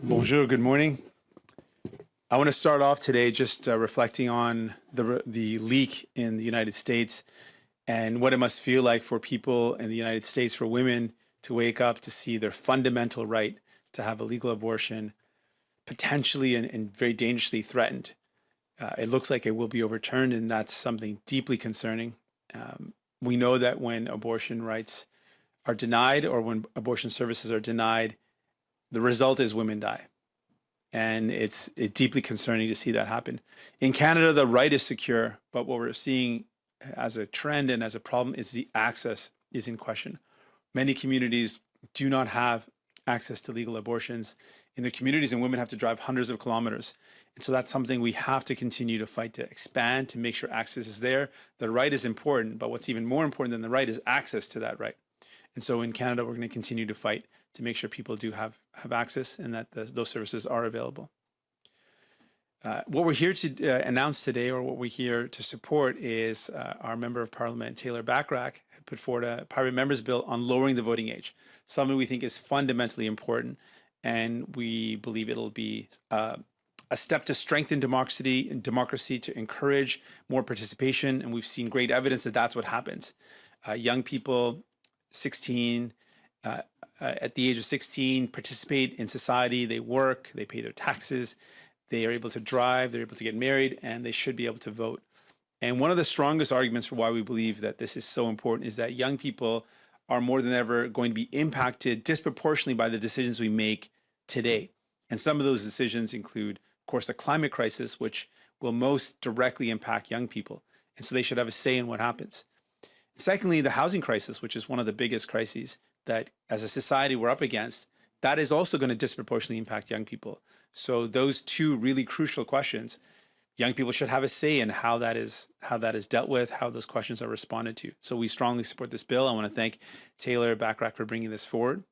Bonjour, good morning. I want to start off today just reflecting on the leak in the United States and what it must feel like for people in the United States, for women to wake up to see their fundamental right to have a legal abortion potentially and very dangerously threatened. It looks like it will be overturned, and that's something deeply concerning. We know that when abortion rights are denied or when abortion services are denied, the result is women die. And it's deeply concerning to see that happen. In Canada, the right is secure, but what we're seeing as a trend and as a problem is the access is in question. Many communities do not have access to legal abortions in their communities, and women have to drive hundreds of kilometers. And so that's something we have to continue to fight to expand, to make sure access is there. The right is important, but what's even more important than the right is access to that right. And so in Canada, we're going to continue to fight to make sure people do have access and that those services are available. What we're here to announce today, or what we're here to support, is our Member of Parliament, Taylor Bachrach, put forward a private member's bill on lowering the voting age, something we think is fundamentally important, and we believe it'll be a step to strengthen democracy, to encourage more participation, and we've seen great evidence that that's what happens. Young people, 16, at the age of 16, participate in society, they work, they pay their taxes, they are able to drive, they're able to get married, and they should be able to vote. And one of the strongest arguments for why we believe that this is so important is that young people are more than ever going to be impacted disproportionately by the decisions we make today. And some of those decisions include, of course, the climate crisis, which will most directly impact young people. And so they should have a say in what happens. Secondly, the housing crisis, which is one of the biggest crises that as a society we're up against, that is also going to disproportionately impact young people. So those two really crucial questions, young people should have a say in how that is dealt with, how those questions are responded to. So we strongly support this bill. I want to thank Taylor Bachrach for bringing this forward.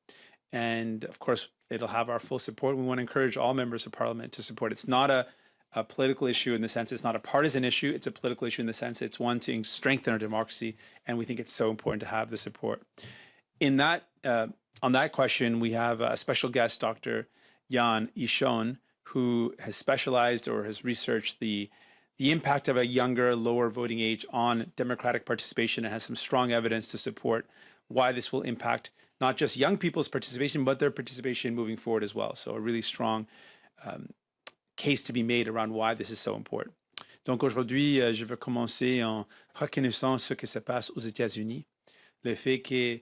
And of course, it'll have our full support. We want to encourage all members of Parliament to support. It's not a political issue in the sense it's not a partisan issue. It's a political issue in the sense it's one to strengthen our democracy, and we think it's so important to have the support. In that, on that question, we have a special guest, Dr. Jan Eichhorn, who has specialized or has researched the impact of a younger, lower voting age on democratic participation, and has some strong evidence to support why this will impact not just young people's participation, but their participation moving forward as well. So a really strong case to be made around why this is so important. Donc aujourd'hui, je veux commencer en reconnaissant ce qui se passe aux États-Unis, le fait que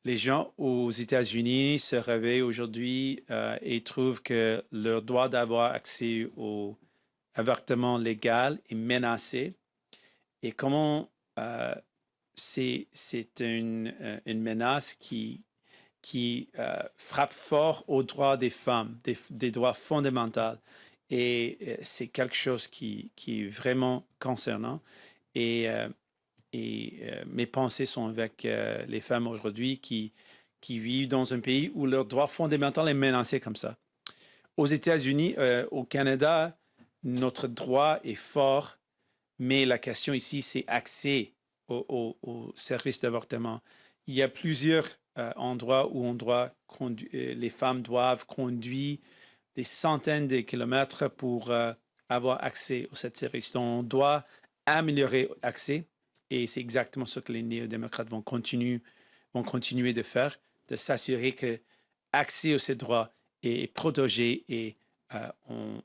les gens aux États-Unis se réveillent aujourd'hui et trouvent que leur droit d'avoir accès au avortement légal est menacé, et comment c'est une menace qui frappe fort aux droits des femmes, des droits fondamentaux. Et c'est quelque chose qui est vraiment concernant. Et mes pensées sont avec les femmes aujourd'hui qui vivent dans un pays où leur droit fondamental est menacé comme ça. Aux États-Unis, au Canada, notre droit est fort, mais la question ici, c'est accès au service d'avortement. Il y a plusieurs endroits où les femmes doivent conduire des centaines de kilomètres pour avoir accès à cette service. Donc, on doit améliorer l'accès, et c'est exactement ce que les néo-démocrates vont continuer de faire, de s'assurer que l'accès à ces droits est protégé et on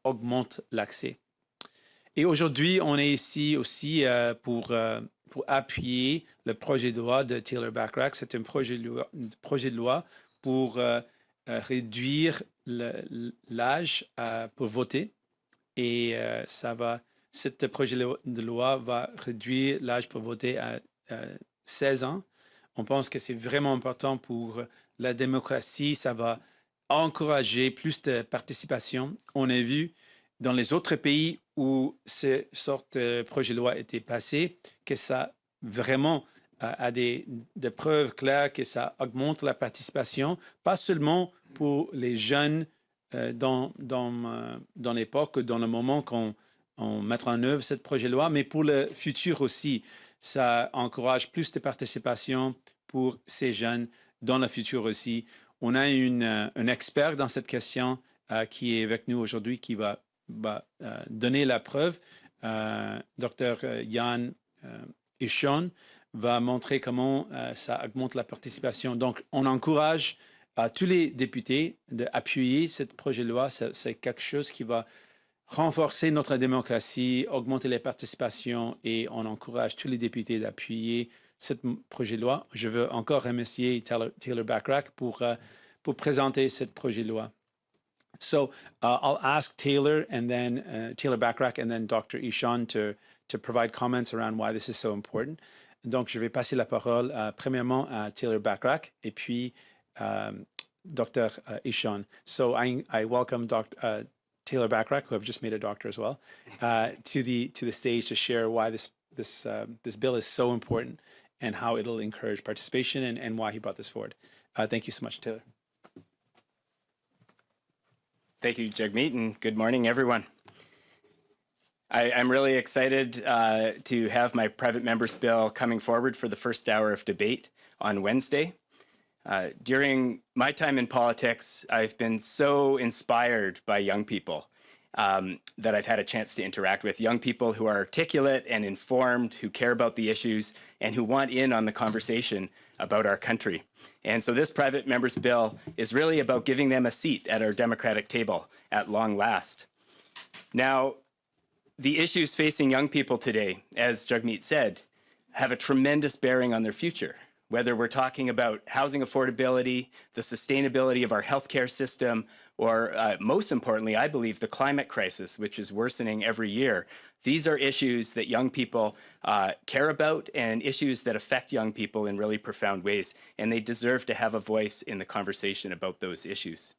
augmente l'accès. Et aujourd'hui, on est ici aussi pour appuyer le projet de loi de Taylor Bachrach. C'est un projet de loi pour réduire l'âge pour voter, et ce projet de loi va réduire l'âge pour voter à 16 ans. On pense que c'est vraiment important pour la démocratie. Ça va encourager plus de participation. On a vu dans les autres pays où ce sorte de projet de loi a été passé que ça vraiment a des preuves claires que ça augmente la participation, pas seulement pour les jeunes dans l'époque, dans le moment qu'on mettra en œuvre ce projet de loi, mais pour le futur aussi. Ça encourage plus de participation pour ces jeunes dans le futur aussi. on a un expert dans cette question qui est avec nous aujourd'hui, qui va donner la preuve. Dr. Jan Eichhorn va montrer comment ça augmente la participation. Donc, on encourage tous les députés d'appuyer ce projet de loi. C'est quelque chose qui va renforcer notre démocratie, augmenter les participations, et on encourage tous les députés d'appuyer ce projet de loi. Je veux encore remercier Taylor Bachrach pour présenter ce projet de loi. So I'll ask Taylor and then Taylor Bachrach and then Dr. Eichhorn to provide comments around why this is so important. Donc, je vais passer la parole premièrement à Taylor Bachrach et puis Dr. Eichhorn. So I welcome Taylor Bachrach, who I've just made a doctor as well, to the stage to share why this bill is so important and how it'll encourage participation and why he brought this forward. Thank you so much, Taylor. Thank you, Jagmeet, and good morning, everyone. I'm really excited to have my private member's bill coming forward for the first hour of debate on Wednesday. During my time in politics, I've been so inspired by young people that I've had a chance to interact with. Young people who are articulate and informed, who care about the issues, and who want in on the conversation about our country. And so this private member's bill is really about giving them a seat at our democratic table at long last. Now, the issues facing young people today, as Jagmeet said, have a tremendous bearing on their future. Whether we're talking about housing affordability, the sustainability of our healthcare system, or most importantly, I believe, the climate crisis, which is worsening every year. These are issues that young people care about, and issues that affect young people in really profound ways, and they deserve to have a voice in the conversation about those issues.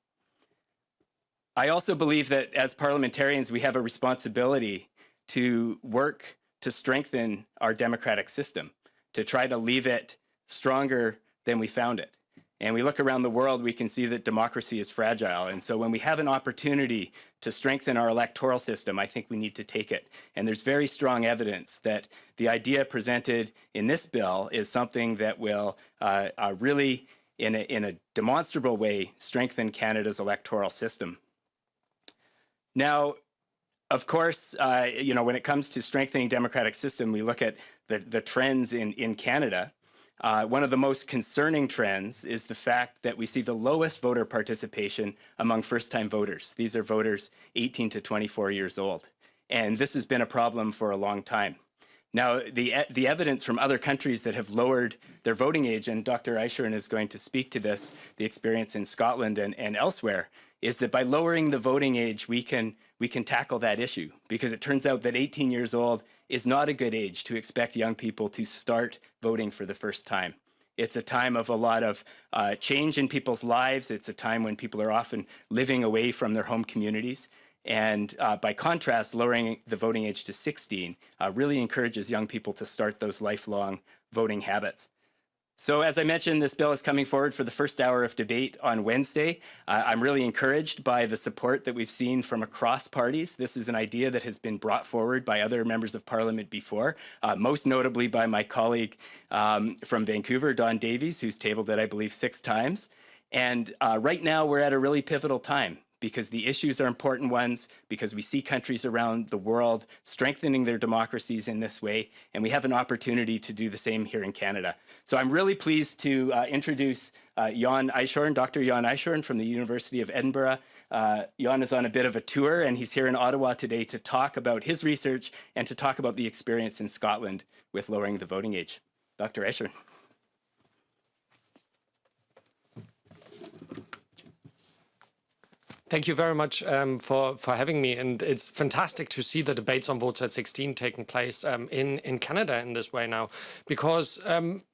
I also believe that as parliamentarians, we have a responsibility to work to strengthen our democratic system, to try to leave it stronger than we found it. And we look around the world, we can see that democracy is fragile. And so when we have an opportunity to strengthen our electoral system, I think we need to take it. And there's very strong evidence that the idea presented in this bill is something that will really, in a demonstrable way, strengthen Canada's electoral system. Now, of course, when it comes to strengthening democratic system, we look at the trends in Canada. One of the most concerning trends is the fact that we see the lowest voter participation among first-time voters. These are voters 18 to 24 years old. And this has been a problem for a long time. Now, the evidence from other countries that have lowered their voting age, and Dr. Eichhorn is going to speak to this, the experience in Scotland and elsewhere, is that by lowering the voting age, we can tackle that issue, because it turns out that 18 years old is not a good age to expect young people to start voting for the first time. It's a time of a lot of change in people's lives. It's a time when people are often living away from their home communities. And by contrast, lowering the voting age to 16 really encourages young people to start those lifelong voting habits. So as I mentioned, this bill is coming forward for the first hour of debate on Wednesday. I'm really encouraged by the support that we've seen from across parties. This is an idea that has been brought forward by other members of Parliament before, most notably by my colleague from Vancouver, Don Davies, who's tabled it, I believe, 6 times. And right now, we're at a really pivotal time, because the issues are important ones, because we see countries around the world strengthening their democracies in this way, and we have an opportunity to do the same here in Canada. So I'm really pleased to introduce Jan Eichhorn, Dr. Jan Eichhorn from the University of Edinburgh. Jan is on a bit of a tour, and he's here in Ottawa today to talk about his research and to talk about the experience in Scotland with lowering the voting age. Dr. Eichhorn. Thank you very much for having me, and it's fantastic to see the debates on votes at 16 taking place in Canada in this way now, because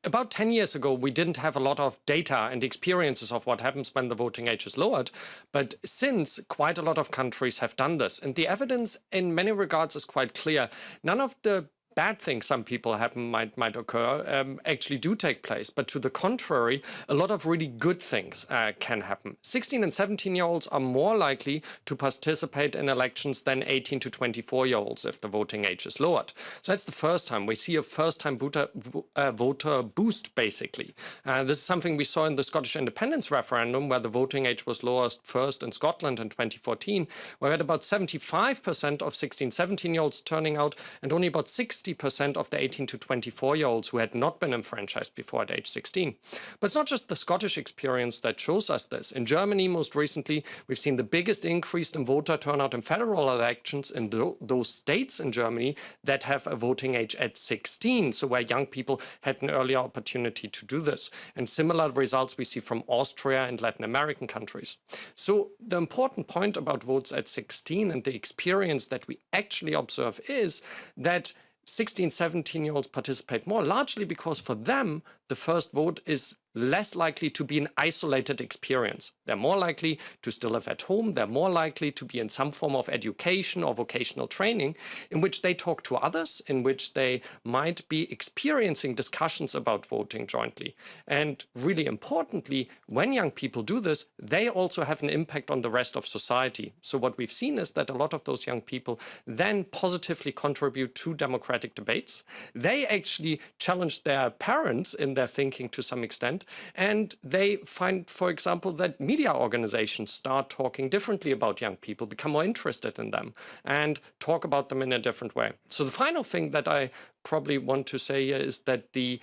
about 10 years ago we didn't have a lot of data and experiences of what happens when the voting age is lowered, but since quite a lot of countries have done this, and the evidence in many regards is quite clear. None of the bad things some people might occur actually do take place. But to the contrary, a lot of really good things can happen. 16 and 17-year-olds are more likely to participate in elections than 18 to 24-year-olds if the voting age is lowered. So that's the first time. We see a first-time voter boost, basically. This is something we saw in the Scottish independence referendum, where the voting age was lowered first in Scotland in 2014, where we had about 75% of 16, 17-year-olds turning out, and only about 60% of the 18 to 24-year-olds who had not been enfranchised before at age 16. But it's not just the Scottish experience that shows us this. In Germany, most recently, we've seen the biggest increase in voter turnout in federal elections in those states in Germany that have a voting age at 16, so where young people had an earlier opportunity to do this. And similar results we see from Austria and Latin American countries. So the important point about votes at 16 and the experience that we actually observe is that 16, 17-year-olds participate more, largely because for them, the first vote is less likely to be an isolated experience. They're more likely to still live at home. They're more likely to be in some form of education or vocational training in which they talk to others, in which they might be experiencing discussions about voting jointly. And really importantly, when young people do this, they also have an impact on the rest of society. So what we've seen is that a lot of those young people then positively contribute to democratic debates. They actually challenge their parents in their thinking to some extent. And they find, for example, that media organizations start talking differently about young people, become more interested in them, and talk about them in a different way. So the final thing that I probably want to say here is that the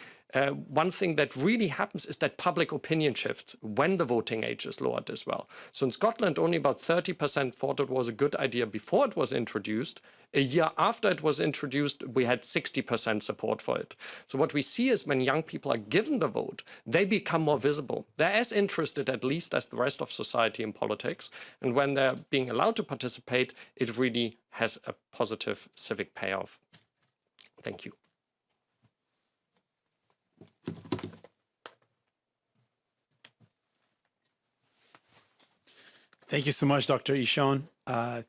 one thing that really happens is that public opinion shifts when the voting age is lowered as well. So in Scotland, only about 30% thought it was a good idea before it was introduced. A year after it was introduced, we had 60% support for it. So what we see is when young people are given the vote, they become more visible. They're as interested, at least, as the rest of society in politics. And when they're being allowed to participate, it really has a positive civic payoff. Thank you. Thank you so much, Dr. Eichhorn.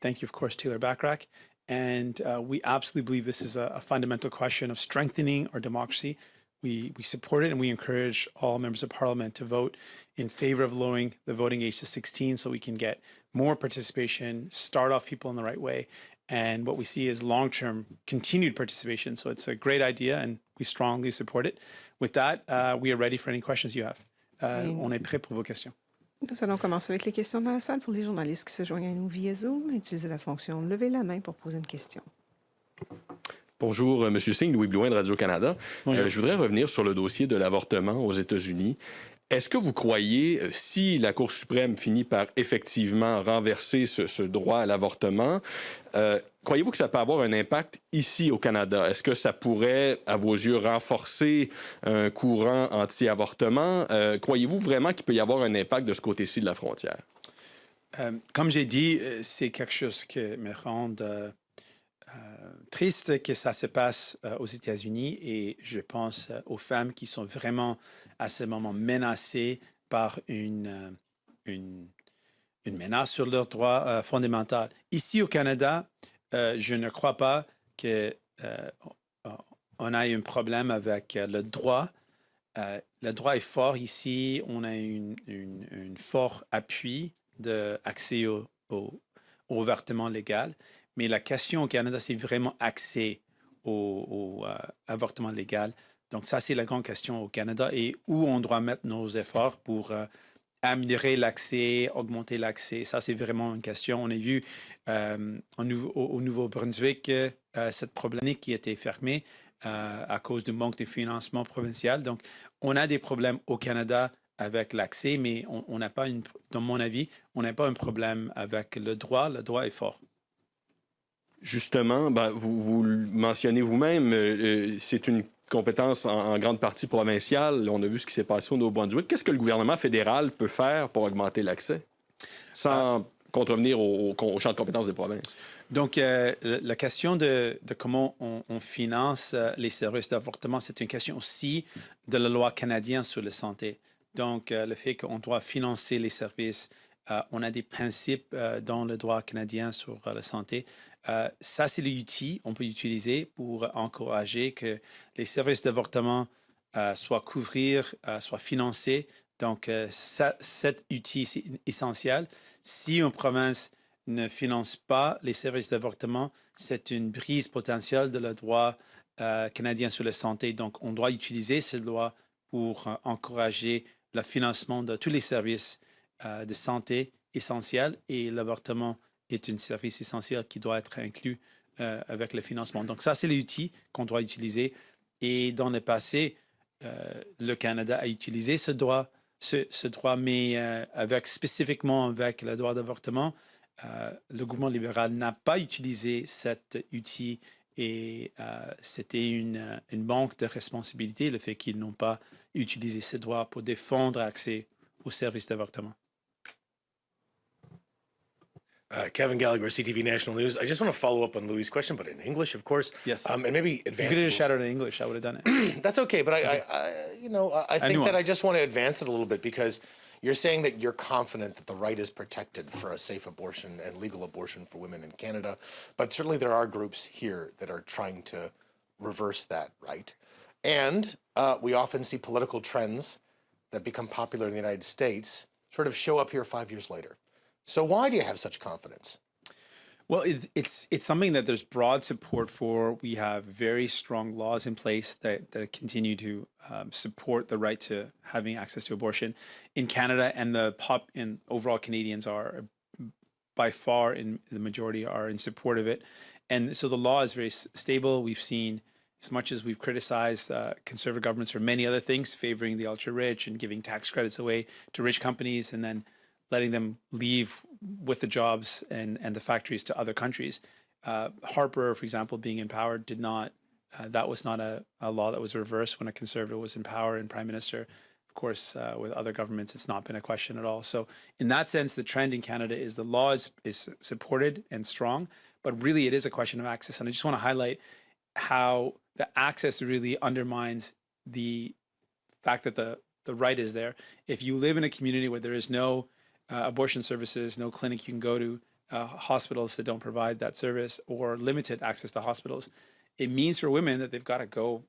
Thank you, of course, Taylor Bachrach. And we absolutely believe this is a fundamental question of strengthening our democracy. We support it, and we encourage all members of parliament to vote in favor of lowering the voting age to 16 so we can get more participation, start off people in the right way. And what we see is long-term continued participation. So it's a great idea, and we strongly support it. With that, we are ready for any questions you have. On est prêt pour vos questions. Nous allons commencer avec les questions dans la salle. Pour les journalistes qui se joignent à nous via Zoom, utilisez la fonction « Lever la main » pour poser une question. Bonjour, M. Singh, Louis Blouin de Radio-Canada. Je voudrais revenir sur le dossier de l'avortement aux États-Unis. Est-ce que vous croyez, si la Cour suprême finit par effectivement renverser ce droit à l'avortement, croyez-vous que ça peut avoir un impact ici au Canada? Est-ce que ça pourrait, à vos yeux, renforcer un courant anti-avortement? Croyez-vous vraiment qu'il peut y avoir un impact de ce côté-ci de la frontière? Comme j'ai dit, c'est quelque chose qui me rend triste que ça se passe aux États-Unis, et je pense aux femmes qui sont vraiment à ce moment menacées par une menace sur leurs droits fondamentaux. Ici au Canada, je ne crois pas qu'on ait un problème avec le droit. Le droit est fort ici. On a un fort appui d'accès au avortement légal. Mais la question au Canada, c'est vraiment accès au avortement légal. Donc ça, c'est la grande question au Canada, et où on doit mettre nos efforts pour améliorer l'accès, augmenter l'accès. Ça, c'est vraiment une question. On a vu au Nouveau-Brunswick cette problématique qui a été fermée à cause du manque de financement provincial. Donc, on a des problèmes au Canada avec l'accès, mais on n'a pas, dans mon avis, on n'a pas un problème avec le droit. Le droit est fort. Justement, vous le mentionnez vous-même, c'est une compétence en grande partie provinciale. On a vu ce qui s'est passé au Nouveau-Brunswick. Qu'est-ce que le gouvernement fédéral peut faire pour augmenter l'accès sans contrevenir au champ de compétences des provinces? Donc, la question de comment on finance les services d'avortement, c'est une question aussi de la loi canadienne sur la santé. Donc, le fait qu'on doit financer les services, on a des principes dans le droit canadien sur la santé. Ça, c'est l'outil qu'on peut utiliser pour encourager que les services d'avortement soient couverts, soient financés. Donc, cet outil, c'est essentiel. Si une province ne finance pas les services d'avortement, c'est une brise potentielle de le droit canadien sur la santé. Donc, on doit utiliser ce droit pour encourager le financement de tous les services de santé essentiels, et l'avortement est un service essentiel qui doit être inclus avec le financement. Donc, ça, c'est l'outil qu'on doit utiliser. Et dans le passé, le Canada a utilisé ce droit, mais spécifiquement avec le droit d'avortement, le gouvernement libéral n'a pas utilisé cet outil, et c'était une manque de responsabilité, le fait qu'ils n'ont pas utilisé ce droit pour défendre l'accès aux services d'avortement. Kevin Gallagher, CTV National News. I just want to follow up on Louis' question, but in English, of course. Yes. And maybe You advance. could have just shouted in English. I would have done it. That's okay, but I think that I just want to advance it a little bit, because you're saying that you're confident that the right is protected for a safe abortion and legal abortion for women in Canada, but certainly there are groups here that are trying to reverse that right. And we often see political trends that become popular in the United States sort of show up here 5 years later. So why do you have such confidence? Well, it's something that there's broad support for. We have very strong laws in place that continue to support the right to having access to abortion in Canada, and overall Canadians are by far in the majority are in support of it. And so the law is very stable. We've seen, as much as we've criticized conservative governments for many other things, favoring the ultra rich and giving tax credits away to rich companies and then letting them leave with the jobs and the factories to other countries. Harper, for example, being in power, that was not a law that was reversed when a conservative was in power and prime minister. Of course, with other governments, it's not been a question at all. So in that sense, the trend in Canada is the law is supported and strong, but really it is a question of access. And I just want to highlight how the access really undermines the fact that the right is there. If you live in a community where there is no abortion services, no clinic you can go to, hospitals that don't provide that service, or limited access to hospitals, it means for women that they've got to go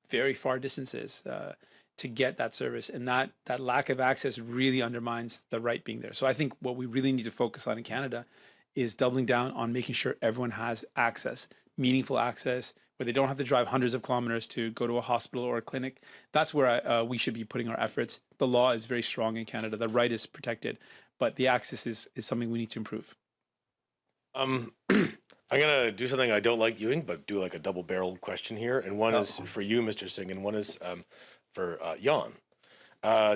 very far distances to get that service. And that lack of access really undermines the right being there. So I think what we really need to focus on in Canada is doubling down on making sure everyone has access, meaningful access, where they don't have to drive hundreds of kilometers to go to a hospital or a clinic. That's where we should be putting our efforts. The law is very strong in Canada. The right is protected, but the access is something we need to improve. I'm going to do something I don't like doing, but do like a double-barreled question here. And one is for you, Mr. Singh, and one is for Jan.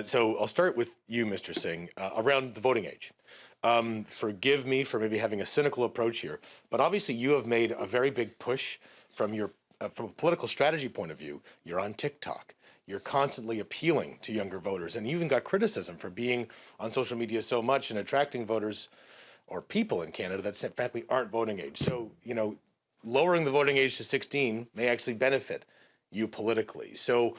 So I'll start with you, Mr. Singh, around the voting age. Forgive me for maybe having a cynical approach here, but obviously you have made a very big push from a political strategy point of view. You're on TikTok. You're constantly appealing to younger voters, and you even got criticism for being on social media so much and attracting voters or people in Canada that frankly aren't voting age. So, lowering the voting age to 16 may actually benefit you politically. So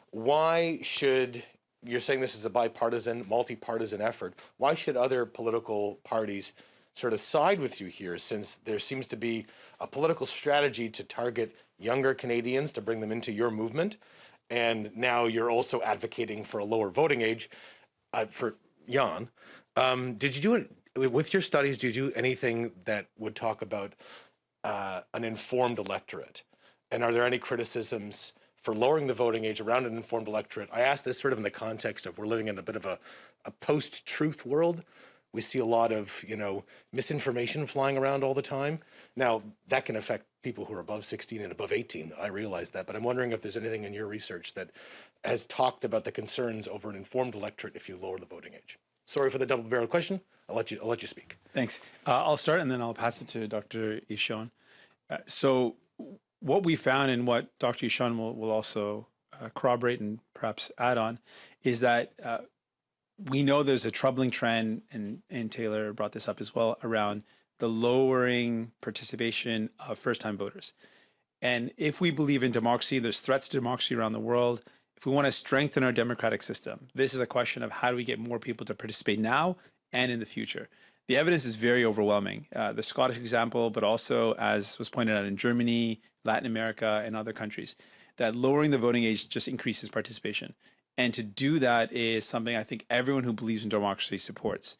why should, you're saying this is a bipartisan, multi-partisan effort, why should other political parties sort of side with you here, since there seems to be a political strategy to target younger Canadians to bring them into your movement, and now you're also advocating for a lower voting age? For Jan, did you do it with your studies? Did you do anything that would talk about an informed electorate? And are there any criticisms for lowering the voting age around an informed electorate? I ask this sort of in the context of we're living in a bit of a post-truth world. We see a lot of, misinformation flying around all the time. Now, that can affect people who are above 16 and above 18. I realize that, but I'm wondering if there's anything in your research that has talked about the concerns over an informed electorate if you lower the voting age. Sorry for the double-barreled question. I'll let you speak. Thanks. I'll start and then I'll pass it to Dr. Eichhorn. So what we found, and what Dr. Eichhorn will also corroborate and perhaps add on, is that we know there's a troubling trend, and Taylor brought this up as well, around the lowering participation of first-time voters. And if we believe in democracy, there's threats to democracy around the world. If we want to strengthen our democratic system, this is a question of how do we get more people to participate now and in the future. the evidence is very overwhelming. The Scottish example, but also, as was pointed out in Germany, Latin America, and other countries, that lowering the voting age just increases participation. And to do that is something I think everyone who believes in democracy supports.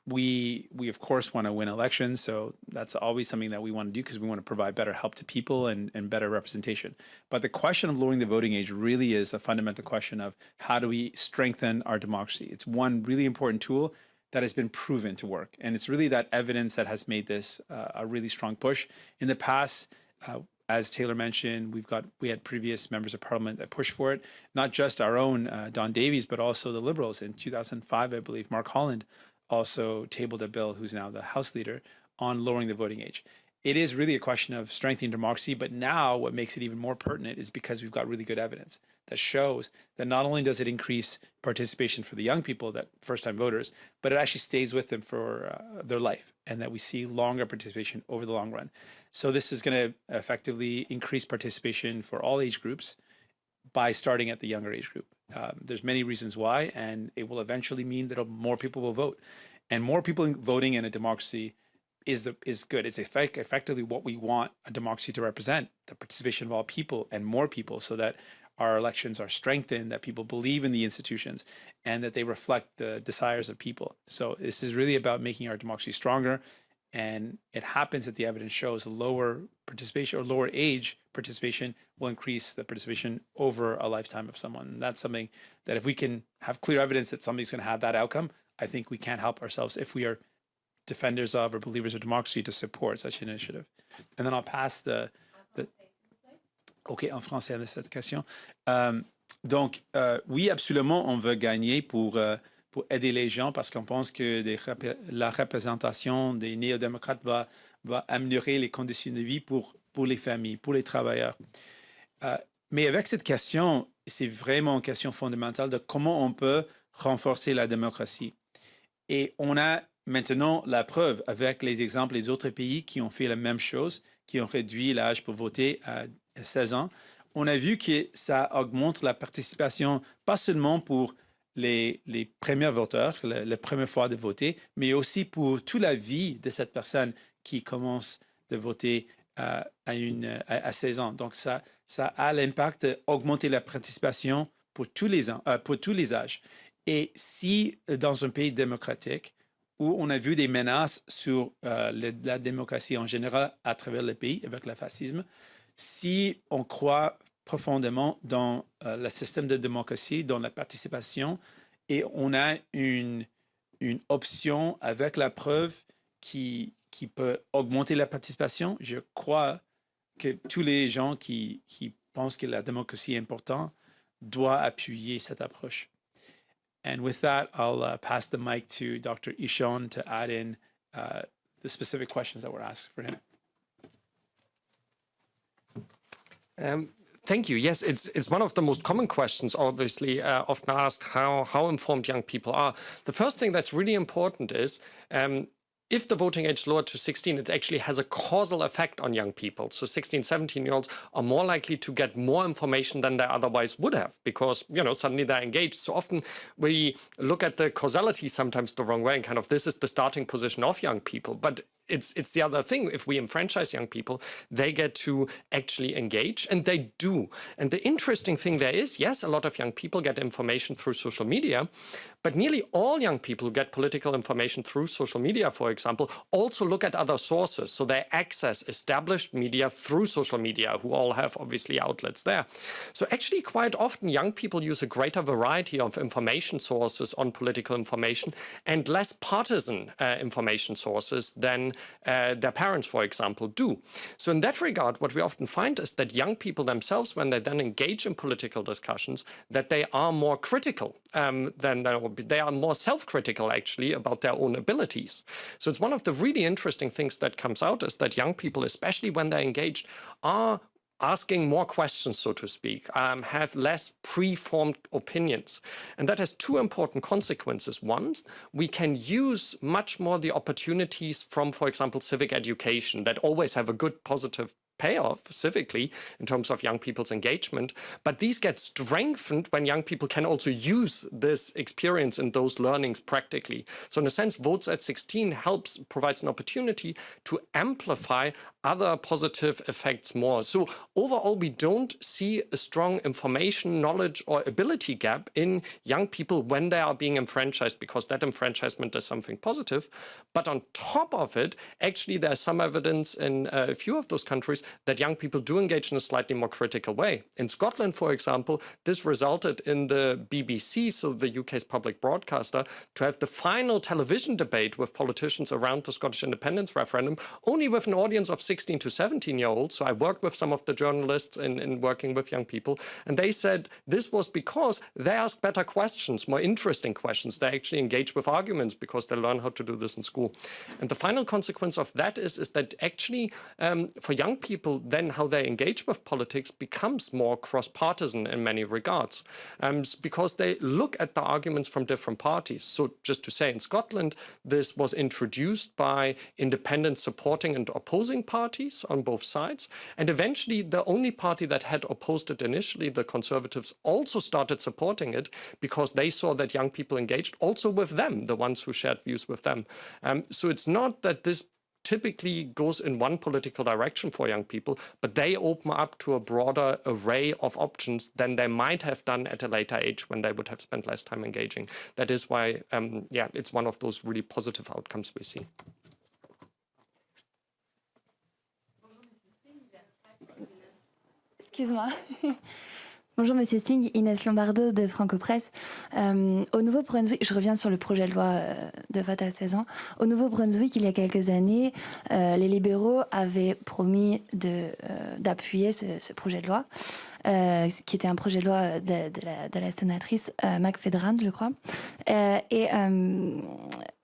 We of course want to win elections, so that's always something that we want to do because we want to provide better help to people and better representation. But the question of lowering the voting age really is a fundamental question of how do we strengthen our democracy. It's one really important tool that has been proven to work, and it's really that evidence that has made this a really strong push. In the past, as Taylor mentioned, we had previous members of parliament that pushed for it, not just our own Don Davies, but also the Liberals. In 2005, I believe, Mark Holland also tabled a bill, who's now the House Leader, on lowering the voting age. It is really a question of strengthening democracy, but now what makes it even more pertinent is because we've got really good evidence that shows that not only does it increase participation for the young people, that first-time voters, but it actually stays with them for their life, and that we see longer participation over the long run. So this is going to effectively increase participation for all age groups by starting at the younger age group. There's many reasons why, and it will eventually mean that more people will vote. And more people voting in a democracy is good. It's effectively what we want a democracy to represent, the participation of all people and more people, so that our elections are strengthened, that people believe in the institutions, and that they reflect the desires of people. So this is really about making our democracy stronger. And it happens that the evidence shows lower participation or lower age participation will increase the participation over a lifetime of someone. And that's something that if we can have clear evidence that somebody's going to have that outcome, I think we can't help ourselves if we are defenders of or believers of democracy to support such an initiative. And then I'll pass the OK, en français, cette question. Donc, oui, absolument, on veut gagner pour aider les gens parce qu'on pense que la représentation des néo-démocrates va améliorer les conditions de vie pour les familles, pour les travailleurs. Mais avec cette question, c'est vraiment une question fondamentale de comment on peut renforcer la démocratie. Et on a maintenant la preuve avec les exemples des autres pays qui ont fait la même chose, qui ont réduit l'âge pour voter à 16 ans. On a vu que ça augmente la participation, pas seulement pour les premiers voteurs, la première fois de voter, mais aussi pour toute la vie de cette personne qui commence de voter à 16 ans. Donc, ça a l'impact d'augmenter la participation pour tous les âges. Et si dans un pays démocratique, où on a vu des menaces sur la démocratie en général à travers le pays avec le fascisme, si on croit profondément dans le système de démocratie, dans la participation, et on a une option avec la preuve qui peut augmenter la participation, je crois que tous les gens qui pensent que la démocratie est importante doivent appuyer cette approche. And with that, I'll pass the mic to Dr. Eichhorn to add in the specific questions that were asked for him. Thank you. Yes, it's one of the most common questions, obviously, often asked how informed young people are. The first thing that's really important is if the voting age is lowered to 16, it actually has a causal effect on young people. So 16, 17-year-olds are more likely to get more information than they otherwise would have because, suddenly they're engaged. So often we look at the causality sometimes the wrong way and kind of this is the starting position of young people. But it's the other thing. If we enfranchise young people, they get to actually engage, and they do. And the interesting thing there is, yes, a lot of young people get information through social media, but nearly all young people who get political information through social media, for example, also look at other sources. So they access established media through social media, who all have obviously outlets there. So actually quite often young people use a greater variety of information sources on political information and less partisan information sources than their parents, for example, do. So in that regard, what we often find is that young people themselves, when they then engage in political discussions, that they are more critical they are more self-critical, actually, about their own abilities. So it's one of the really interesting things that comes out is that young people, especially when they're engaged, are asking more questions, so to speak, have less preformed opinions. And that has two important consequences. One, we can use much more the opportunities from, for example, civic education that always have a good positive payoff civically in terms of young people's engagement, but these get strengthened when young people can also use this experience and those learnings practically. So in a sense, Votes at 16 provides an opportunity to amplify other positive effects more. So overall, we don't see a strong information, knowledge, or ability gap in young people when they are being enfranchised, because that enfranchisement is something positive. But on top of it, actually, there's some evidence in a few of those countries that young people do engage in a slightly more critical way. In Scotland, for example, this resulted in the BBC, so the UK's public broadcaster, to have the final television debate with politicians around the Scottish independence referendum, only with an audience of 16 to 17-year-olds. So I worked with some of the journalists in working with young people, and they said this was because they ask better questions, more interesting questions. They actually engage with arguments because they learn how to do this in school. And the final consequence of that is that actually for young people, then how they engage with politics becomes more cross-partisan in many regards, because they look at the arguments from different parties. So just to say, in Scotland, this was introduced by independent supporting and opposing parties on both sides. And eventually, the only party that had opposed it initially, the Conservatives, also started supporting it because they saw that young people engaged also with them, the ones who shared views with them. So it's not that this typically goes in one political direction for young people, but they open up to a broader array of options than they might have done at a later age when they would have spent less time engaging. That is why, it's one of those really positive outcomes we see. Excuse-moi. Bonjour Monsieur Singh, Inès Lombardo de Franco-Presse. Au Nouveau-Brunswick, je reviens sur le projet de loi de vote à 16 ans. Au Nouveau-Brunswick, il y a quelques années, les libéraux avaient promis d'appuyer ce projet de loi, qui était un projet de loi de la sénatrice McFedran, je crois. Et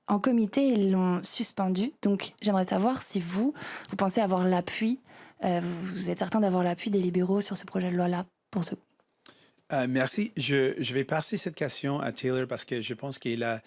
en comité, ils l'ont suspendu. Donc j'aimerais savoir si vous pensez avoir l'appui, vous êtes certain d'avoir l'appui des libéraux sur ce projet de loi-là pour ce. Merci. Je vais passer cette question à Taylor parce que je pense qu'il a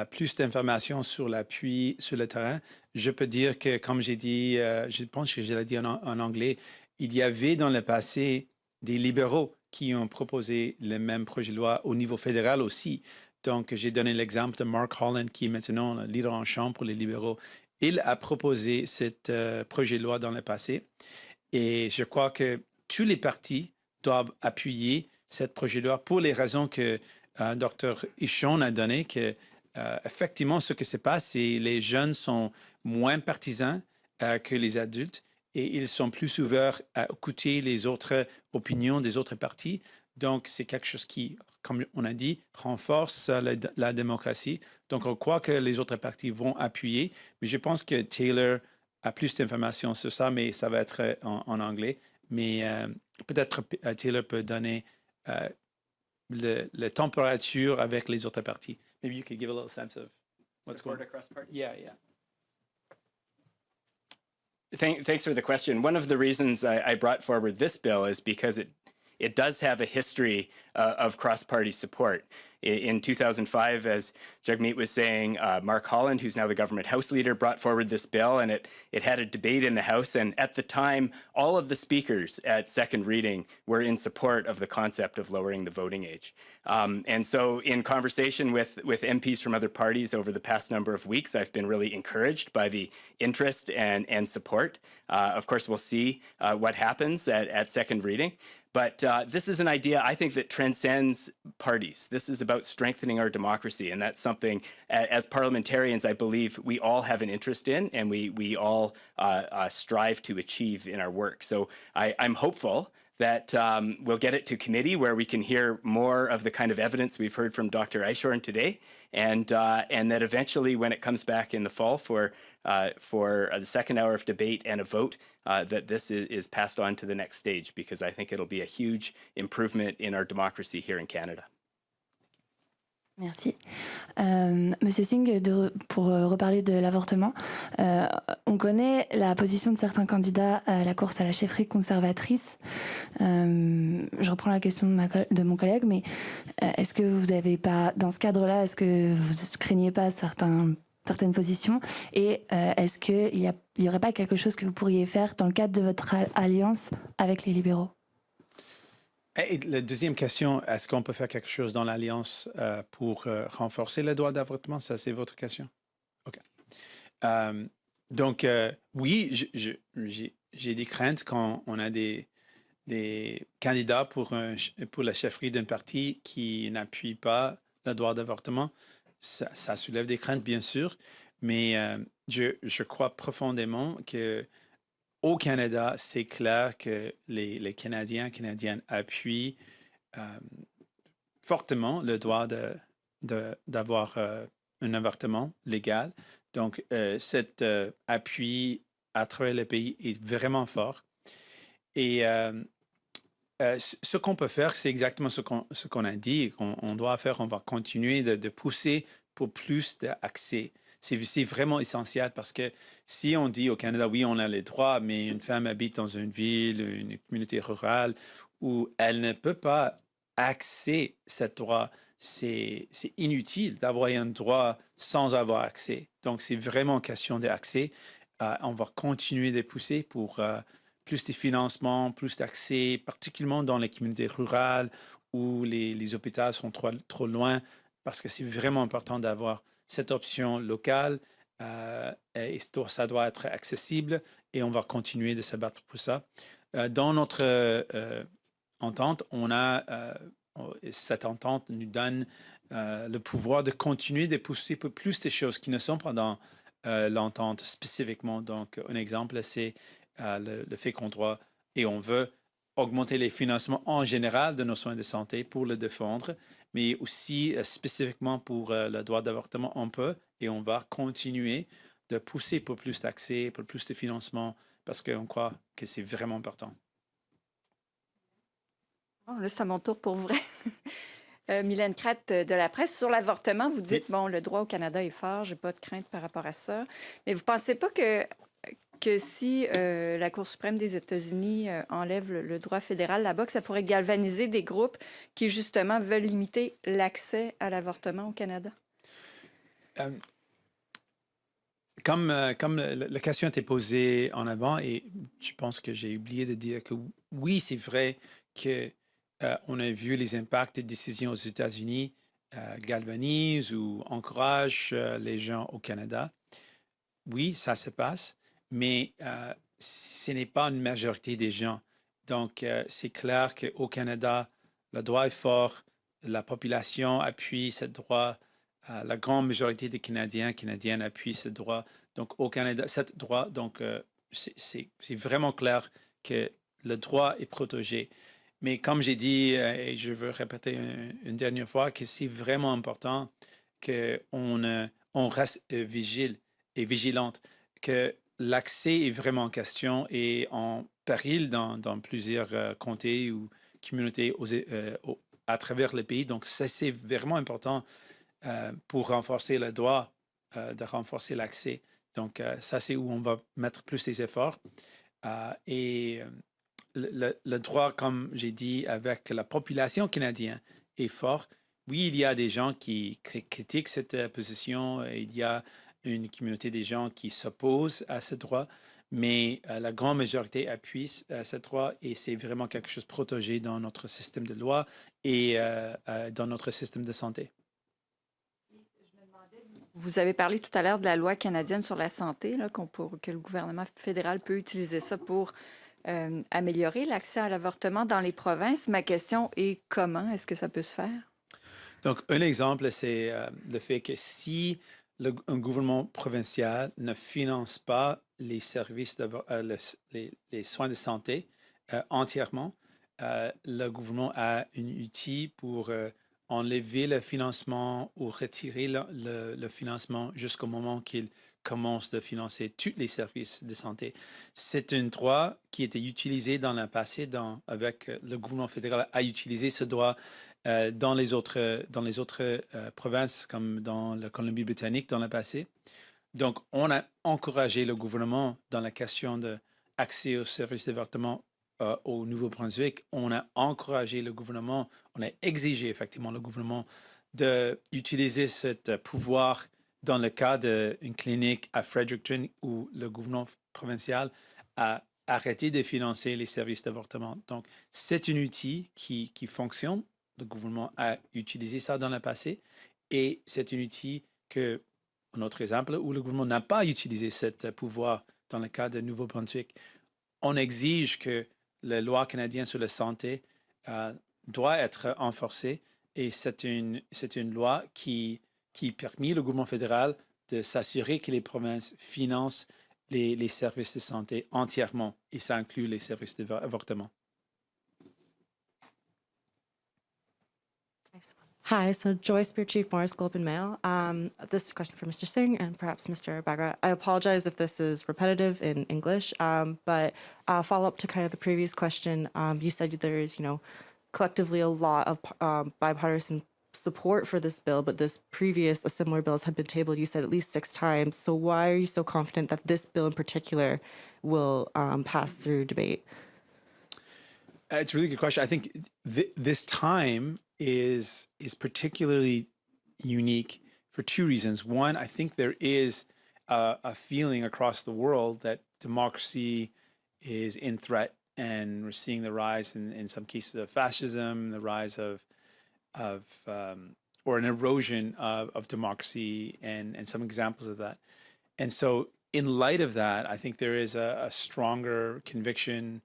plus d'informations sur l'appui sur le terrain. Je peux dire que, comme j'ai dit, je pense que je l'ai dit en anglais, il y avait dans le passé des libéraux qui ont proposé le même projet de loi au niveau fédéral aussi. Donc, j'ai donné l'exemple de Mark Holland, qui est maintenant le leader en chambre pour les libéraux. Il a proposé ce projet de loi dans le passé. Et je crois que tous les partis doivent appuyer ce projet de loi pour les raisons que Dr. Eichhorn a données, que effectivement, ce qui se passe, c'est que les jeunes sont moins partisans que les adultes et ils sont plus ouverts à écouter les autres opinions des autres partis. Donc, c'est quelque chose qui, comme on a dit, renforce la démocratie. Donc, on croit que les autres partis vont appuyer. Mais je pense que Taylor a plus d'informations sur ça, mais ça va être en anglais. Mais peut-être Taylor peut donner la température avec les autres partis. Maybe you could give a little sense of what's going on. Across parties? Yeah. Thanks for the question. One of the reasons I brought forward this bill is because it does have a history of cross-party support. In 2005, as Jagmeet was saying, Mark Holland, who's now the government House leader, brought forward this bill, and it had a debate in the House. And at the time, all of the speakers at second reading were in support of the concept of lowering the voting age. And so in conversation with MPs from other parties over the past number of weeks, I've been really encouraged by the interest and support. Of course, we'll see what happens at second reading. But this is an idea, I think, that transcends parties. This is about strengthening our democracy, and that's something, as parliamentarians, I believe we all have an interest in, and we all strive to achieve in our work. So I'm hopeful that we'll get it to committee where we can hear more of the kind of evidence we've heard from Dr. Eichhorn today, and that eventually, when it comes back in the fall for the second hour of debate and a vote, that this is passed on to the next stage, because I think it'll be a huge improvement in our democracy here in Canada. Merci. Monsieur Singh, pour reparler de l'avortement, on connaît la position de certains candidats à la course à la chefferie conservatrice. Je reprends la question de mon collègue, mais est-ce que vous n'avez pas, dans ce cadre-là, est-ce que vous ne craignez pas certains certaines positions. Et est-ce qu'il y aurait pas quelque chose que vous pourriez faire dans le cadre de votre alliance avec les libéraux? Et la deuxième question, est-ce qu'on peut faire quelque chose dans l'Alliance pour renforcer le droit d'avortement? Ça, c'est votre question? OK. Donc, oui, j'ai des craintes quand on a des candidats pour la chefferie d'un parti qui n'appuie pas le droit d'avortement. Ça soulève des craintes, bien sûr, mais je crois profondément que au Canada, c'est clair que les Canadiennes appuient fortement le droit d'avoir un avortement légal. Donc, cet appui à travers le pays est vraiment fort. Et ce qu'on peut faire, c'est exactement ce qu'on a dit, qu'on doit faire. On va continuer de pousser pour plus d'accès. C'est vraiment essentiel parce que si on dit au Canada, oui, on a les droits, mais une femme habite dans une ville, une communauté rurale, où elle ne peut pas accéder à ce droit, c'est inutile d'avoir un droit sans avoir accès. Donc, c'est vraiment question d'accès. On va continuer de pousser pour plus de financement, plus d'accès, particulièrement dans les communautés rurales où les hôpitaux sont trop loin, parce que c'est vraiment important d'avoir cette option locale et ça doit être accessible et on va continuer de se battre pour ça. Dans notre entente, cette entente nous donne le pouvoir de continuer de pousser pour plus de choses qui ne sont pas dans l'entente spécifiquement. Donc, un exemple, c'est le fait qu'on doit et on veut augmenter les financements en général de nos soins de santé pour le défendre, mais aussi spécifiquement pour le droit d'avortement, on peut et on va continuer de pousser pour plus d'accès, pour plus de financement, parce qu'on croit que c'est vraiment important. Bon, là, c'est à mon tour pour vrai. Mylène Crête de la presse. Sur l'avortement, vous dites, bon, le droit au Canada est fort, j'ai pas de crainte par rapport à ça. Mais vous pensez pas que si la Cour suprême des États-Unis enlève le droit fédéral là-bas, que ça pourrait galvaniser des groupes qui, justement, veulent limiter l'accès à l'avortement au Canada? Comme la question a été posée en avant, et je pense que j'ai oublié de dire que oui, c'est vrai qu'on a vu les impacts des décisions aux États-Unis galvanisent ou encouragent les gens au Canada. Oui, ça se passe. Mais ce n'est pas une majorité des gens. Donc, c'est clair qu'au Canada, le droit est fort, la population appuie ce droit, la grande majorité des Canadiennes appuient ce droit. Donc, au Canada, ce droit, donc, c'est vraiment clair que le droit est protégé. Mais comme j'ai dit, et je veux répéter une dernière fois, que c'est vraiment important qu'on reste vigilante, que l'accès est vraiment en question et en péril dans plusieurs comtés ou communautés à travers le pays. Donc, ça, c'est vraiment important pour renforcer le droit, de renforcer l'accès. Donc, ça, c'est où on va mettre plus des efforts. Le droit, comme j'ai dit, avec la population canadienne est fort. Oui, il y a des gens qui critiquent cette position. Il y a une communauté des gens qui s'opposent à ce droit, mais la grande majorité appuie ce droit et c'est vraiment quelque chose de protégé dans notre système de loi et dans notre système de santé. Vous avez parlé tout à l'heure de la loi canadienne sur la santé, là, que le gouvernement fédéral peut utiliser ça pour améliorer l'accès à l'avortement dans les provinces. Ma question est comment est-ce que ça peut se faire? Donc, un exemple, c'est le fait que si un gouvernement provincial ne finance pas les services, les soins de santé entièrement, le gouvernement a un outil pour enlever le financement ou retirer le financement jusqu'au moment qu'il commence de financer tous les services de santé. C'est un droit qui était utilisé dans le passé, avec le gouvernement fédéral a utilisé ce droit dans les autres provinces, comme dans la Colombie-Britannique dans le passé. Donc, on a encouragé le gouvernement dans la question d'accès aux services d'avortement au Nouveau-Brunswick. On a encouragé le gouvernement, on a exigé effectivement le gouvernement d'utiliser ce pouvoir dans le cas d'une clinique à Fredericton où le gouvernement provincial a arrêté de financer les services d'avortement. Donc, c'est un outil qui fonctionne. Le gouvernement a utilisé ça dans le passé et c'est un outil que, un autre exemple, où le gouvernement n'a pas utilisé ce pouvoir dans le cas de Nouveau-Brunswick. On exige que la loi canadienne sur la santé doit être renforcée et c'est une loi qui permet au gouvernement fédéral de s'assurer que les provinces financent les services de santé entièrement et ça inclut les services d'avortement. Hi, so Joy Spear Chief Morris, Globe and Mail. This is a question for Mr. Singh and perhaps Mr. Bachrach. I apologize if this is repetitive in English, but follow up to kind of the previous question. You said there is, collectively a lot of bipartisan support for this bill, but similar bills have been tabled, you said, at least 6 times. So why are you so confident that this bill in particular will pass through debate? It's a really good question. I think this time is particularly unique for 2 reasons. One, I think there is a feeling across the world that democracy is in threat, and we're seeing the rise in some cases of fascism, the rise of or an erosion of democracy, and some examples of that. And so, in light of that, I think there is a stronger conviction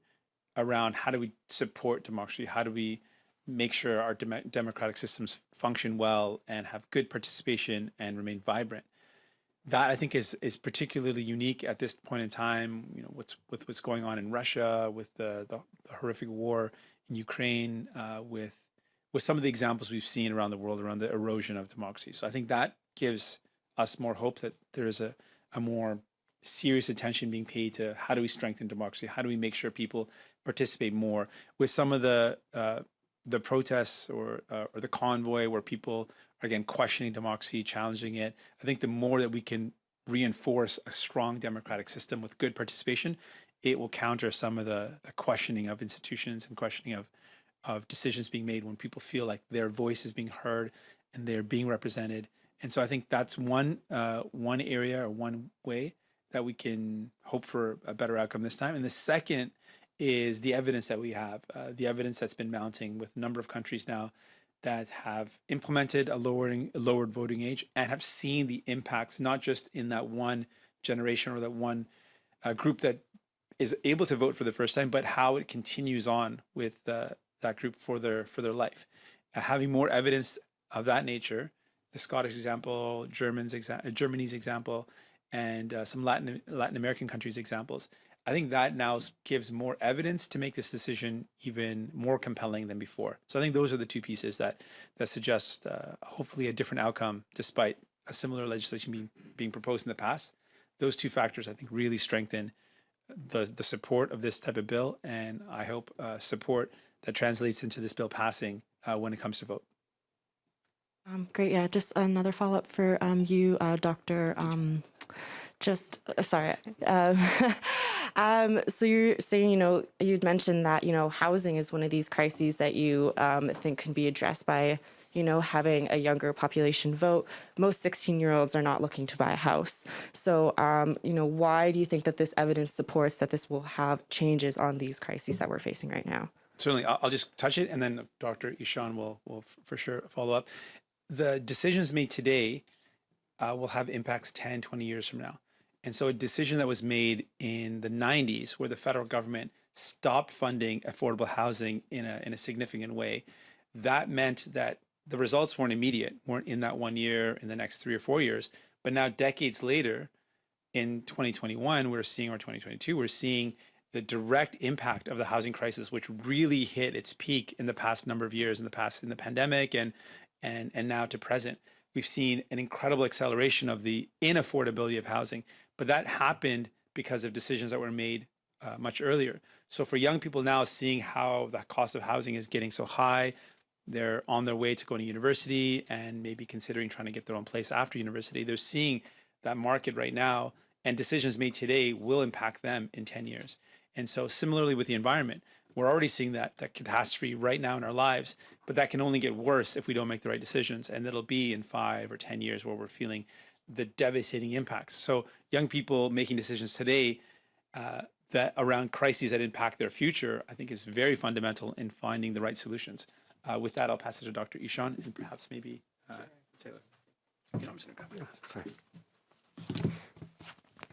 around how do we support democracy? How do we make sure our democratic systems function well and have good participation and remain vibrant? That, I think, is particularly unique at this point in time. With what's going on in Russia, with the horrific war in Ukraine, with some of the examples we've seen around the world around the erosion of democracy. So I think that gives us more hope that there is a more serious attention being paid to how do we strengthen democracy? How do we make sure people participate more? With some of the protests or the convoy where people are, again, questioning democracy, challenging it, I think the more that we can reinforce a strong democratic system with good participation, it will counter some of the questioning of institutions and questioning of decisions being made when people feel like their voice is being heard and they're being represented. And so I think that's one area or one way that we can hope for a better outcome this time. And the second is the evidence that we have, the evidence that's been mounting with a number of countries now that have implemented a lowered voting age and have seen the impacts, not just in that one generation or that one group that is able to vote for the first time, but how it continues on with that group for their life. Having more evidence of that nature, the Scottish example, Germany's example, and some Latin American countries' examples, I think that now gives more evidence to make this decision even more compelling than before. So I think those are the 2 pieces that suggest hopefully a different outcome despite a similar legislation being proposed in the past. Those 2 factors, I think, really strengthen the support of this type of bill, and I hope support that translates into this bill passing when it comes to vote. Great. Yeah, just another follow-up for you, Dr. So you're saying, you'd mentioned that, housing is one of these crises that you think can be addressed by, having a younger population vote. Most 16-year-olds are not looking to buy a house. So, why do you think that this evidence supports that this will have changes on these crises that we're facing right now? Certainly. I'll just touch it, and then Dr. Eichhorn will for sure follow up. The decisions made today will have impacts 10, 20 years from now. And so a decision that was made in the 90s where the federal government stopped funding affordable housing in a significant way, that meant that the results weren't immediate, weren't in that 1 year, in the next 3 or 4 years. But now, decades later, in 2021, or 2022, we're seeing the direct impact of the housing crisis, which really hit its peak in the past number of years, in the pandemic and now to present. We've seen an incredible acceleration of the inaffordability of housing, but that happened because of decisions that were made much earlier. So for young people now, seeing how the cost of housing is getting so high, they're on their way to going to university and maybe considering trying to get their own place after university. They're seeing that market right now, and decisions made today will impact them in 10 years. And so similarly with the environment, we're already seeing that catastrophe right now in our lives, but that can only get worse if we don't make the right decisions. And it'll be in 5 or 10 years where we're feeling the devastating impacts. So young people making decisions today that around crises that impact their future, I think is very fundamental in finding the right solutions. With that, I'll pass it to Dr. Eichhorn and perhaps maybe Taylor. You know, I'm just going to grab my glasses. Sorry.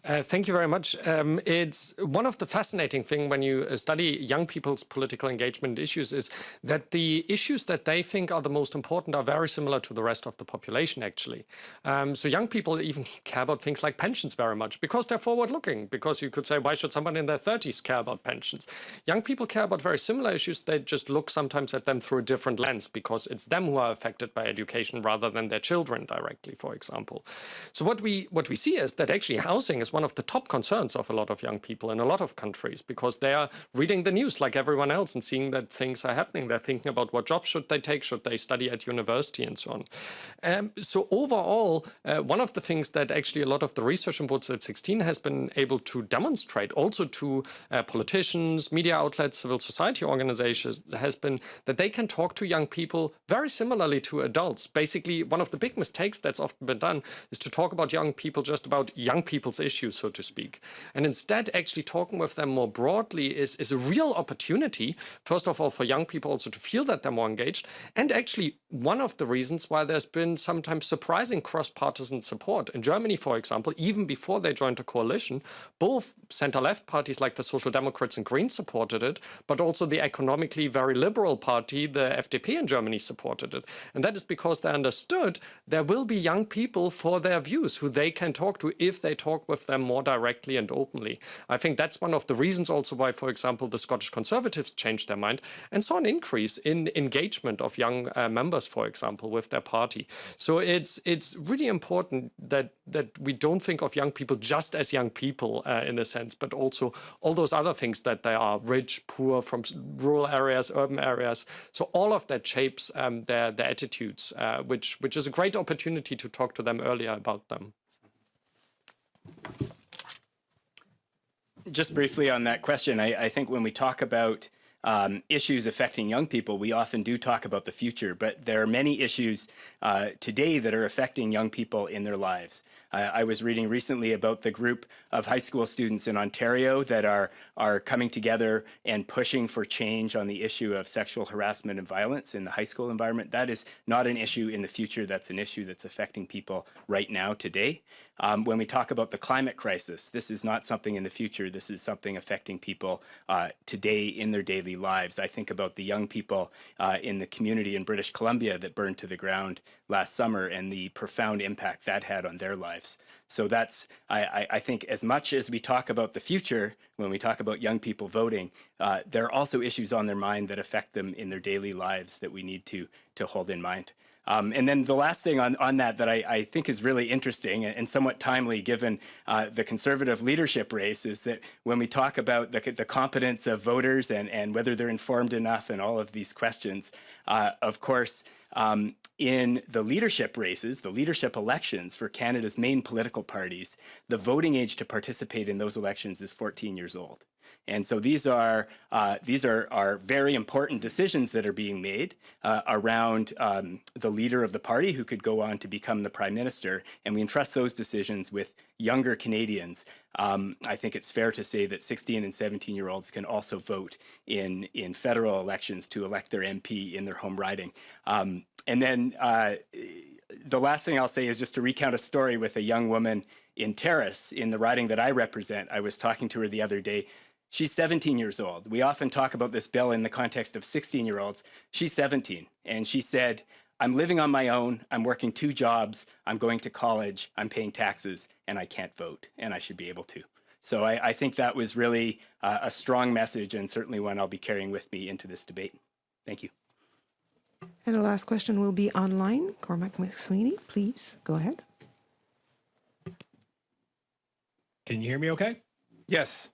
Thank you very much. It's one of the fascinating things when you study young people's political engagement issues is that the issues that they think are the most important are very similar to the rest of the population, actually. So young people even care about things like pensions very much because they're forward-looking, because you could say, why should someone in their 30s care about pensions? Young people care about very similar issues. They just look sometimes at them through a different lens because it's them who are affected by education rather than their children directly, for example. So what we see is that actually housing is one of the top concerns of a lot of young people in a lot of countries because they are reading the news like everyone else and seeing that things are happening. They're thinking about what jobs should they take, should they study at university and so on. So overall, one of the things that actually a lot of the research on Votes at 16 has been able to demonstrate also to politicians, media outlets, civil society organizations has been that they can talk to young people very similarly to adults. Basically, one of the big mistakes that's often been done is to talk about young people just about young people's issues, so to speak. And instead, actually talking with them more broadly is a real opportunity, first of all, for young people also to feel that they're more engaged. And actually, one of the reasons why there's been sometimes surprising cross-partisan support. In Germany, for example, even before they joined the coalition, both center-left parties like the Social Democrats and Greens supported it, but also the economically very liberal party, the FDP in Germany, supported it. And that is because they understood there will be young people for their views who they can talk to if they talk with them more directly and openly. I think that's one of the reasons also why, for example, the Scottish Conservatives changed their mind and saw an increase in engagement of young members, for example, with their party. So it's really important that we don't think of young people just as young people in a sense, but also all those other things that they are, rich, poor, from rural areas, urban areas. So all of that shapes their attitudes, which is a great opportunity to talk to them earlier about them. Just briefly on that question, I think when we talk about issues affecting young people, we often do talk about the future, but there are many issues today that are affecting young people in their lives. I was reading recently about the group of high school students in Ontario that are coming together and pushing for change on the issue of sexual harassment and violence in the high school environment. That is not an issue in the future. That's an issue that's affecting people right now, today. When we talk about the climate crisis, this is not something in the future. This is something affecting people today in their daily lives. I think about the young people in the community in British Columbia that burned to the ground last summer and the profound impact that had on their lives. So that's, I think, as much as we talk about the future, when we talk about young people voting, there are also issues on their mind that affect them in their daily lives that we need to hold in mind. And then the last thing on that I think is really interesting and somewhat timely given the Conservative leadership race is that when we talk about the competence of voters and whether they're informed enough and all of these questions, of course, in the leadership races, the leadership elections for Canada's main political parties, the voting age to participate in those elections is 14 years old. And so these are very important decisions that are being made around the leader of the party who could go on to become the prime minister. And we entrust those decisions with younger Canadians. I think it's fair to say that 16 and 17-year-olds can also vote in federal elections to elect their MP in their home riding. And then the last thing I'll say is just to recount a story with a young woman in Terrace in the riding that I represent. I was talking to her the other day. She's 17 years old. We often talk about this bill in the context of 16-year-olds. She's 17, and she said, I'm living on my own, I'm working 2 jobs, I'm going to college, I'm paying taxes, and I can't vote, and I should be able to. So I think that was really a strong message, and certainly one I'll be carrying with me into this debate. Thank you. And the last question will be online. Cormac McSweeney, please go ahead. Can you hear me okay? Yes.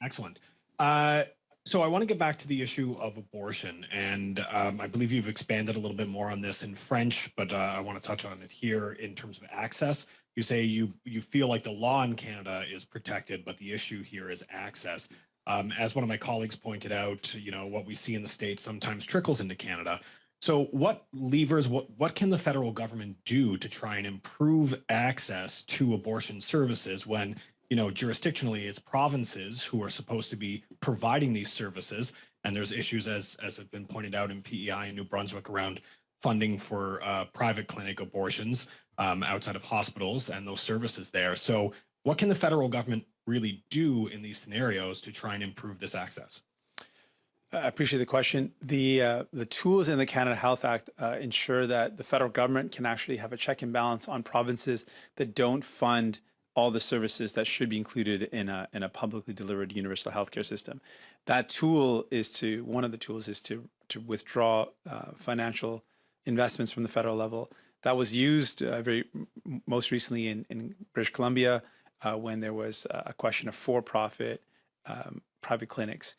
Excellent. So I want to get back to the issue of abortion, and I believe you've expanded a little bit more on this in French, but I want to touch on it here in terms of access. You say you feel like the law in Canada is protected, but the issue here is access. As one of my colleagues pointed out, what we see in the States sometimes trickles into Canada. So what levers, what can the federal government do to try and improve access to abortion services when, jurisdictionally it's provinces who are supposed to be providing these services, and there's issues as have been pointed out in PEI in New Brunswick around funding for private clinic abortions outside of hospitals and those services there. So what can the federal government really do in these scenarios to try and improve this access? I appreciate the question. The tools in the Canada Health Act ensure that the federal government can actually have a check and balance on provinces that don't fund all the services that should be included in a publicly delivered universal healthcare system. That tool one of the tools is to withdraw financial investments from the federal level. That was used most recently in British Columbia when there was a question of for-profit private clinics.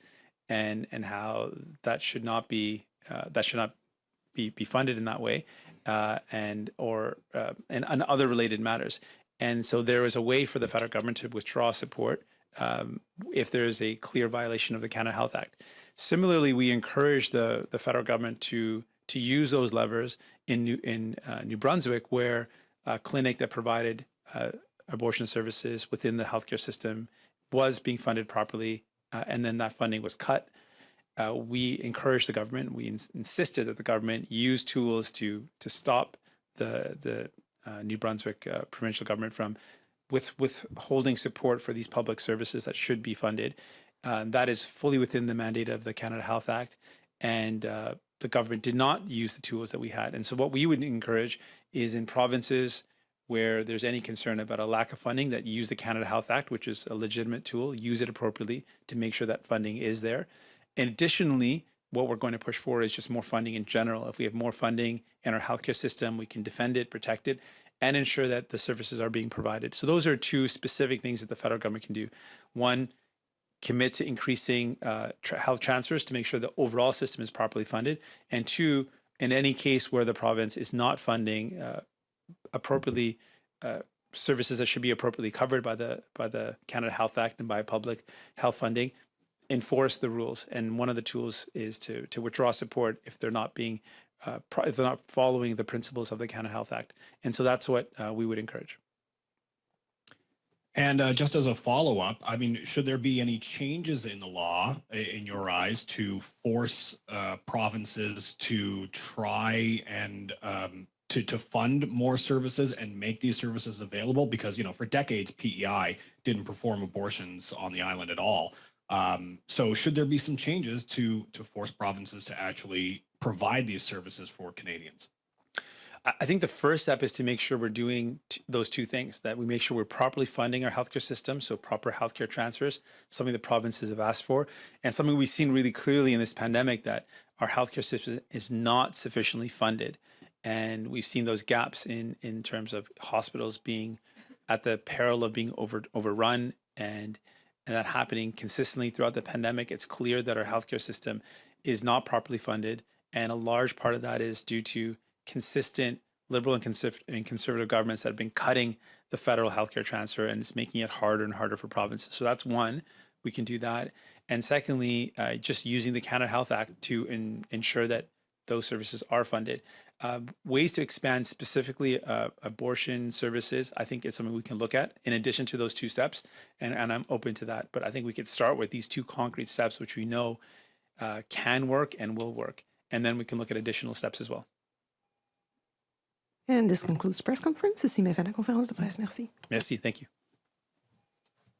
And how that should not be funded in that way, and other related matters. And so there is a way for the federal government to withdraw support if there is a clear violation of the Canada Health Act. Similarly, we encourage the federal government to use those levers in New Brunswick, where a clinic that provided abortion services within the healthcare system was being funded properly. And then that funding was cut. We encouraged the government. We insisted that the government use tools to stop the New Brunswick provincial government from withholding support for these public services that should be funded. That is fully within the mandate of the Canada Health Act, and the government did not use the tools that we had. And so what we would encourage is in provinces where there's any concern about a lack of funding, that use the Canada Health Act, which is a legitimate tool, use it appropriately to make sure that funding is there. And additionally, what we're going to push for is just more funding in general. If we have more funding in our healthcare system, we can defend it, protect it, and ensure that the services are being provided. So those are two specific things that the federal government can do. One, commit to increasing health transfers to make sure the overall system is properly funded. And two, in any case where the province is not funding appropriately services that should be appropriately covered by the Canada Health Act and by public health funding, enforce the rules. And one of the tools is to withdraw support if they're not following the principles of the Canada Health Act. And so that's what we would encourage. And just as a follow-up, I mean, should there be any changes in the law, in your eyes, to force provinces to try and to fund more services and make these services available? Because, for decades, PEI didn't perform abortions on the island at all. So should there be some changes to force provinces to actually provide these services for Canadians? I think the first step is to make sure we're doing those two things, that we make sure we're properly funding our healthcare system, so proper healthcare transfers, something the provinces have asked for, and something we've seen really clearly in this pandemic, that our healthcare system is not sufficiently funded. And we've seen those gaps in terms of hospitals being at the peril of being overrun, and that happening consistently throughout the pandemic. It's clear that our healthcare system is not properly funded, and a large part of that is due to consistent liberal and conservative governments that have been cutting the federal healthcare transfer, and it's making it harder and harder for provinces. So that's one, we can do that. And secondly, just using the Canada Health Act to ensure that those services are funded. Ways to expand specifically abortion services, I think it's something we can look at in addition to those two steps, and I'm open to that. But I think we could start with these two concrete steps, which we know can work and will work, and then we can look at additional steps as well. And this concludes the press conference. Ceci met fin à la conférence de presse. Merci. Merci, thank you.